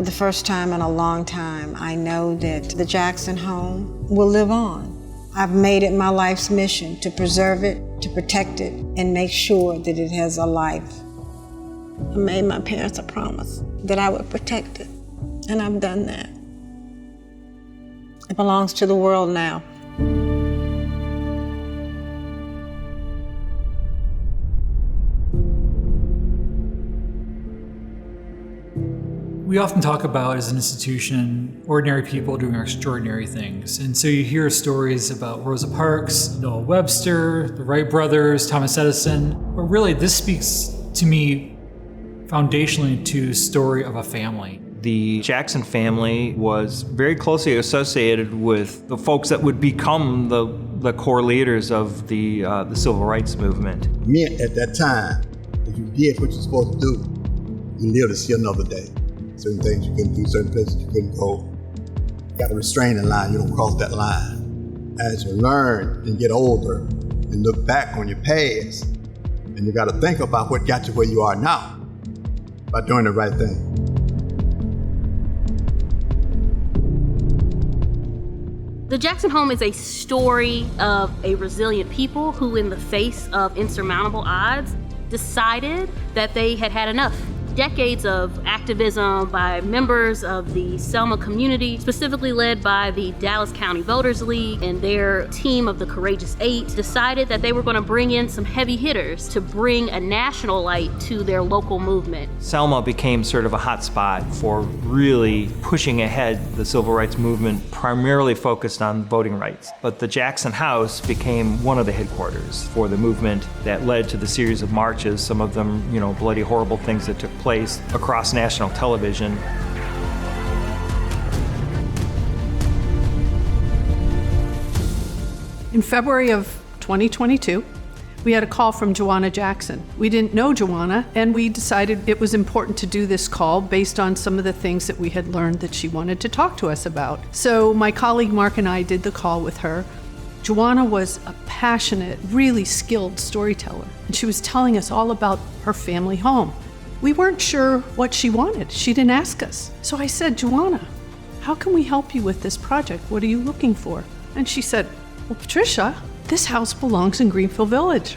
For the first time in a long time, I know that the Jackson home will live on. I've made it my life's mission to preserve it, to protect it, and make sure that it has a life. I made my parents a promise that I would protect it, and I've done that. It belongs to the world now. We often talk about, as an institution, ordinary people doing extraordinary things. And so you hear stories about Rosa Parks, Noah Webster, the Wright brothers, Thomas Edison. But really, this speaks to me foundationally to the story of a family. The Jackson family was very closely associated with the folks that would become the core leaders of the civil rights movement. Meant at that time, if you did what you're supposed to do, you lived to see another day. Certain things you couldn't do, certain places you couldn't go. You got a restraining line, you don't cross that line. As you learn and get older and look back on your past, and you got to think about what got you where you are now by doing the right thing. The Jackson home is a story of a resilient people who, in the face of insurmountable odds, decided that they had had enough. Decades of activism by members of the Selma community, specifically led by the Dallas County Voters League and their team of the Courageous Eight, decided that they were going to bring in some heavy hitters to bring a national light to their local movement. Selma became sort of a hot spot for really pushing ahead the civil rights movement, primarily focused on voting rights. But the Jackson House became one of the headquarters for the movement that led to the series of marches, some of them, bloody, horrible things that took place across national television. In February of 2022, we had a call from Joanna Jackson. We didn't know Joanna, and we decided it was important to do this call based on some of the things that we had learned that she wanted to talk to us about. So my colleague Mark and I did the call with her. Joanna was a passionate, really skilled storyteller, and she was telling us all about her family home. We weren't sure what she wanted. She didn't ask us. So I said, Joanna, how can we help you with this project? What are you looking for? And she said, well, Patricia, this house belongs in Greenfield Village.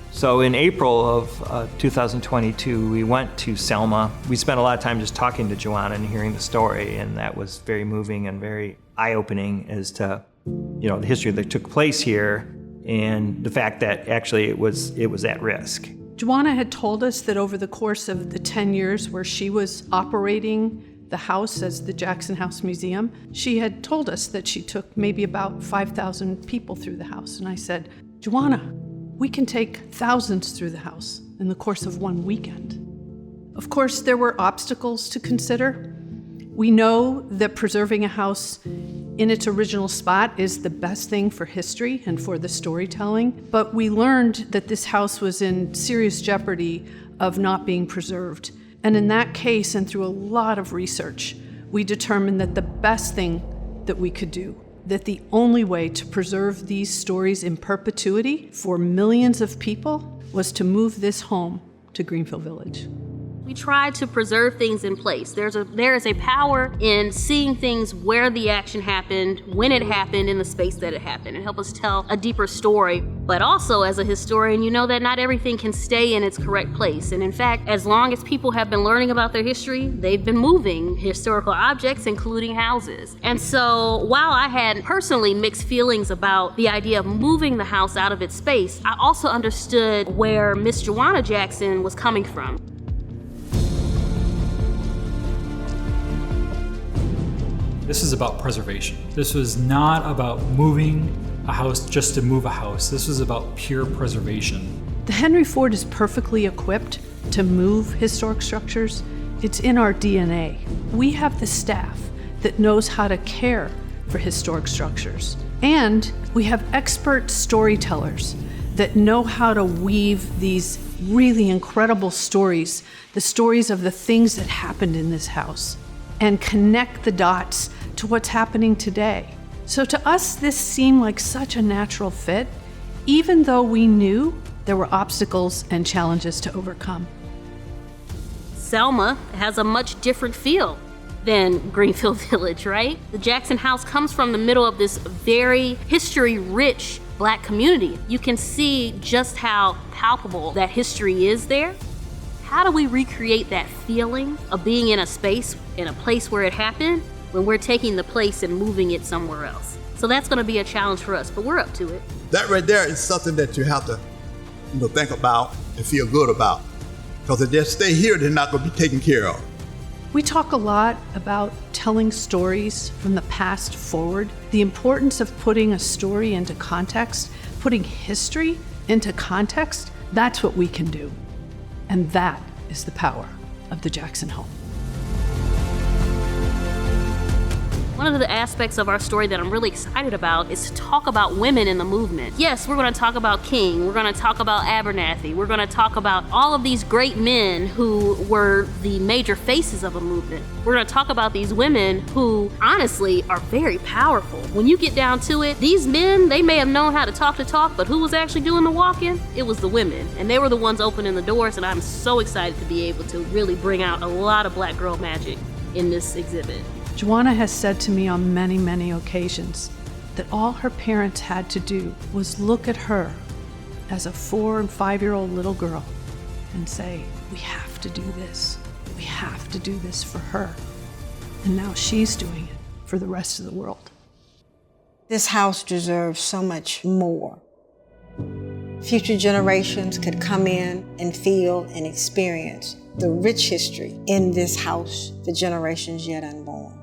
So in April of 2022, we went to Selma. We spent a lot of time just talking to Joanna and hearing the story, and that was very moving and very eye-opening as to, the history that took place here and the fact that actually it was at risk. Joanna had told us that over the course of the 10 years where she was operating the house as the Jackson House Museum, she had told us that she took maybe about 5,000 people through the house. And I said, Joanna, we can take thousands through the house in the course of one weekend. Of course, there were obstacles to consider. We know that preserving a house in its original spot is the best thing for history and for the storytelling, but we learned that this house was in serious jeopardy of not being preserved. And in that case, and through a lot of research, we determined that the best thing that we could do, that the only way to preserve these stories in perpetuity for millions of people was to move this home to Greenfield Village. We try to preserve things in place. There is a power in seeing things where the action happened, when it happened, in the space that it happened, and help us tell a deeper story. But also, as a historian, you know that not everything can stay in its correct place. And in fact, as long as people have been learning about their history, they've been moving historical objects, including houses. And so while I had personally mixed feelings about the idea of moving the house out of its space, I also understood where Miss Joanna Jackson was coming from. This is about preservation. This was not about moving a house just to move a house. This was about pure preservation. The Henry Ford is perfectly equipped to move historic structures. It's in our DNA. We have the staff that knows how to care for historic structures. And we have expert storytellers that know how to weave these really incredible stories, the stories of the things that happened in this house, and connect the dots to what's happening today. So to us, this seemed like such a natural fit, even though we knew there were obstacles and challenges to overcome. Selma has a much different feel. than Greenfield Village, right? The Jackson House comes from the middle of this very history-rich Black community. You can see just how palpable that history is there. How do we recreate that feeling of being in a space, in a place where it happened, when we're taking the place and moving it somewhere else? So that's going to be a challenge for us, but we're up to it. That right there is something that you have to, think about and feel good about. Because if they stay here, they're not going to be taken care of. We talk a lot about telling stories from the past forward, the importance of putting a story into context, putting history into context. That's what we can do. And that is the power of the Jackson Home. One of the aspects of our story that I'm really excited about is to talk about women in the movement. Yes, we're going to talk about King, we're going to talk about Abernathy, we're going to talk about all of these great men who were the major faces of a movement. We're going to talk about these women who, honestly, are very powerful. When you get down to it, these men, they may have known how to talk, but who was actually doing the walking? It was the women, and they were the ones opening the doors, and I'm so excited to be able to really bring out a lot of Black girl magic in this exhibit. Joanna has said to me on many, many occasions that all her parents had to do was look at her as a 4- and 5-year-old little girl and say, we have to do this. We have to do this for her. And now she's doing it for the rest of the world. This house deserves so much more. Future generations could come in and feel and experience the rich history in this house for generations yet unborn.